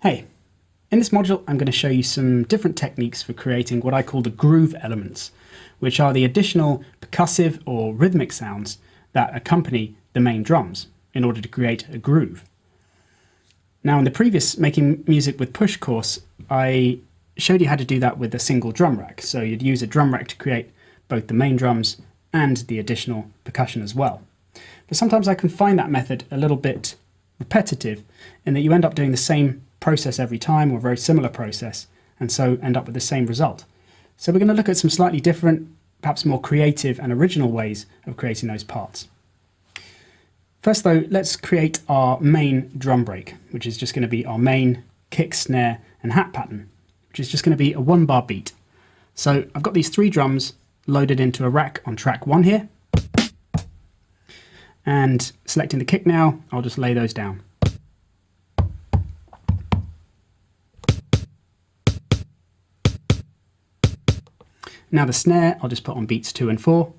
Hey, in this module I'm going to show you some different techniques for creating what I call the groove elements, which are the additional percussive or rhythmic sounds that accompany the main drums in order to create a groove. Now in the previous Making Music with Push course, I showed you how to do that with a single drum rack. So you'd use a drum rack to create both the main drums and the additional percussion as well. But sometimes I can find that method a little bit repetitive in that you end up doing the same process every time, or a very similar process, and so end up with the same result. So we're going to look at some slightly different, perhaps more creative and original ways of creating those parts. First though, let's create our main drum break, which is just going to be our main kick, snare and hat pattern, which is just going to be a 1-bar beat. So I've got these 3 drums loaded into a rack on track 1 here, and selecting the kick now, I'll just lay those down. Now the snare, I'll just put on beats 2 and 4.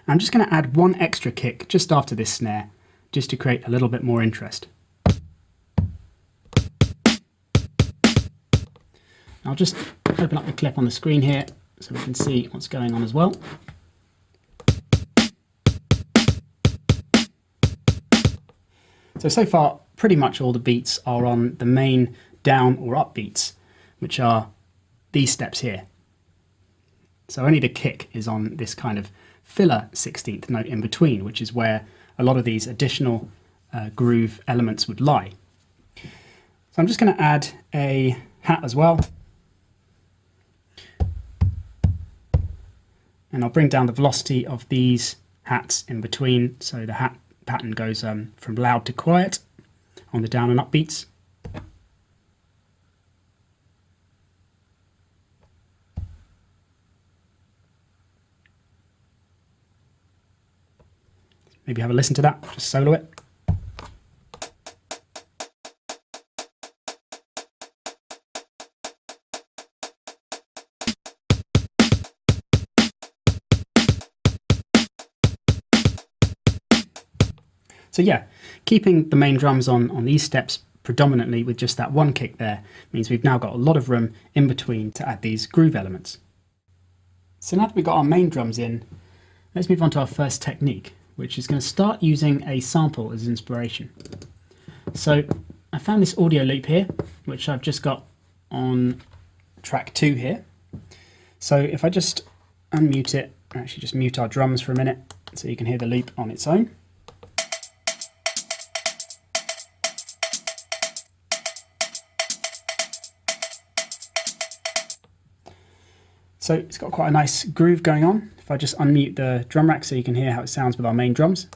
I'm just going to add 1 extra kick just after this snare, just to create a little bit more interest. I'll just open up the clip on the screen here so we can see what's going on as well. So far, pretty much all the beats are on the main down or up beats, which are these steps here. So only the kick is on this kind of filler 16th note in between, which is where a lot of these additional groove elements would lie. So I'm just going to add a hat as well. And I'll bring down the velocity of these hats in between, so the hat pattern goes from loud to quiet on the down and up beats. Maybe have a listen to that, just solo it. So yeah, keeping the main drums on these steps predominantly with just that 1 kick there means we've now got a lot of room in between to add these groove elements. So now that we've got our main drums in, let's move on to our first technique, which is going to start using a sample as inspiration. So I found this audio loop here, which I've just got on track 2 here. So if I just unmute it, actually just mute our drums for a minute so you can hear the loop on its own. So it's got quite a nice groove going on. If I just unmute the drum rack so you can hear how it sounds with our main drums.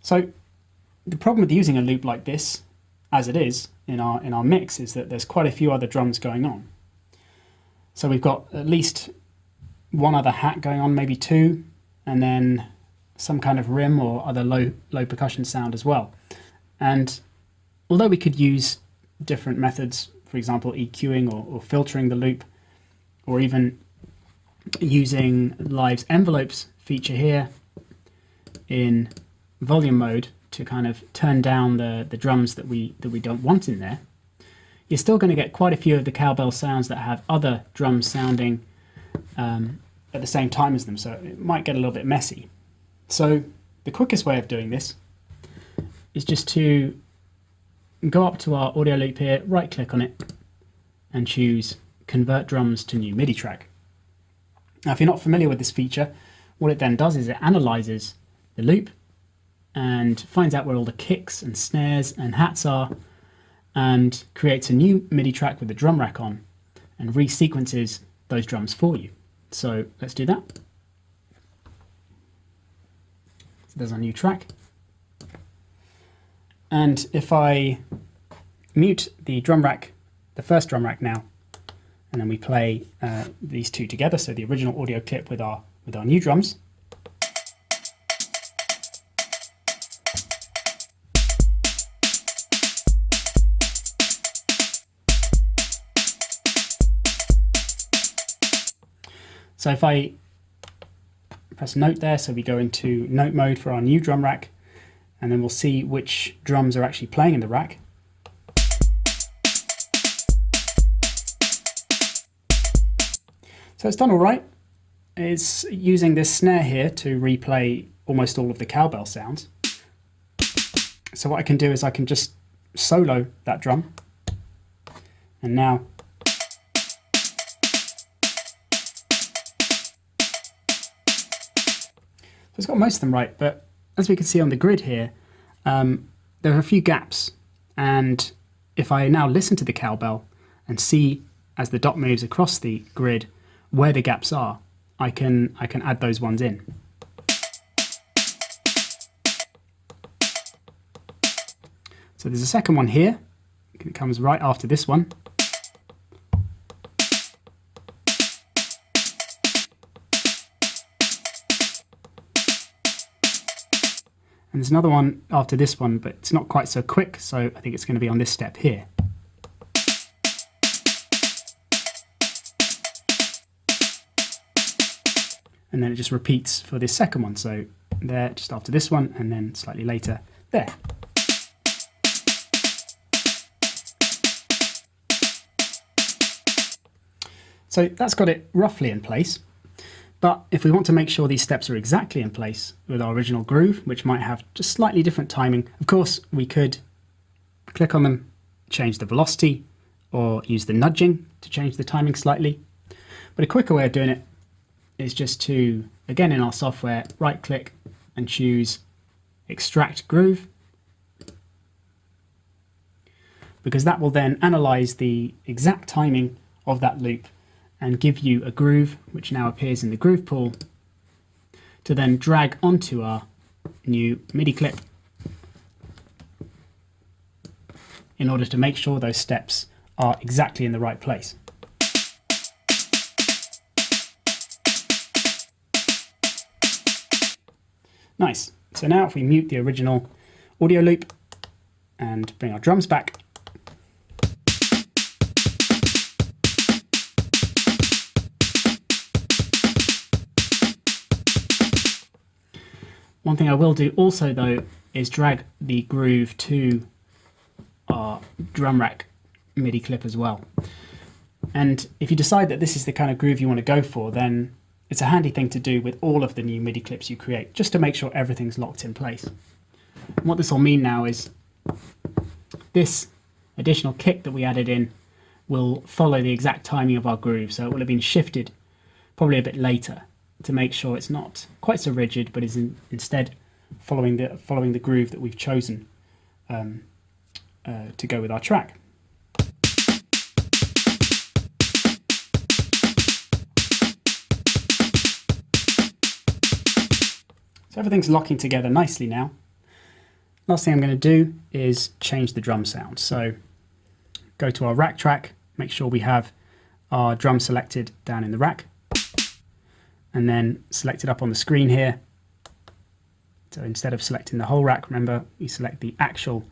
So the problem with using a loop like this, as it is in our mix, is that there's quite a few other drums going on. So we've got at least 1 other hat going on, maybe 2, and then some kind of rim or other low percussion sound as well. And although we could use different methods, for example EQing or filtering the loop, or even using Live's envelopes feature here in volume mode to kind of turn down the drums that we don't want in there, you're still going to get quite a few of the cowbell sounds that have other drums sounding at the same time as them, so it might get a little bit messy. So the quickest way of doing this is just to go up to our audio loop here, right click on it and choose Convert Drums to New MIDI Track. Now if you're not familiar with this feature, what it then does is it analyzes the loop and finds out where all the kicks and snares and hats are, and creates a new MIDI track with the drum rack on and resequences those drums for you. So let's do that. So there's our new track. And if I mute the drum rack, the first drum rack now, and then we play these 2 together, so the original audio clip with our new drums. So if I press note there, so we go into note mode for our new drum rack, and then we'll see which drums are actually playing in the rack. So it's done all right. It's using this snare here to replay almost all of the cowbell sounds. So what I can do is I can just solo that drum, and now it's got most of them right, but as we can see on the grid here, there are a few gaps, and if I now listen to the cowbell and see as the dot moves across the grid where the gaps are, I can add those ones in. So there's a second one here. It comes right after this one. And there's another one after this one, but it's not quite so quick, so I think it's going to be on this step here. And then it just repeats for this second one, so there just after this one, and then slightly later there. So that's got it roughly in place. But if we want to make sure these steps are exactly in place with our original groove, which might have just slightly different timing, of course we could click on them, change the velocity, or use the nudging to change the timing slightly. But a quicker way of doing it is just to, again in our software, right click and choose Extract Groove, because that will then analyze the exact timing of that loop and give you a groove, which now appears in the groove pool, to then drag onto our new MIDI clip in order to make sure those steps are exactly in the right place. Nice. So now if we mute the original audio loop and bring our drums back, one thing I will do also though is drag the groove to our drum rack MIDI clip as well. And if you decide that this is the kind of groove you want to go for, then it's a handy thing to do with all of the new MIDI clips you create, just to make sure everything's locked in place. And what this will mean now is this additional kick that we added in will follow the exact timing of our groove, so it will have been shifted probably a bit later to make sure it's not quite so rigid, but is instead following the groove that we've chosen to go with our track. So everything's locking together nicely now. Last thing I'm going to do is change the drum sound. So go to our rack track, make sure we have our drum selected down in the rack, and then select it up on the screen here. So instead of selecting the whole rack, remember, we select the actual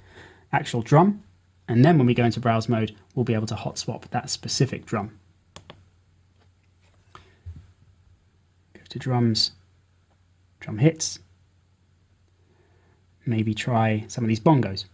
drum, and then when we go into browse mode, we'll be able to hot swap that specific drum. Go to drums, drum hits, maybe try some of these bongos.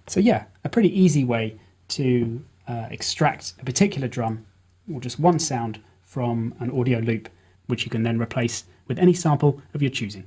So yeah, a pretty easy way to extract a particular drum or just one sound from an audio loop, which you can then replace with any sample of your choosing.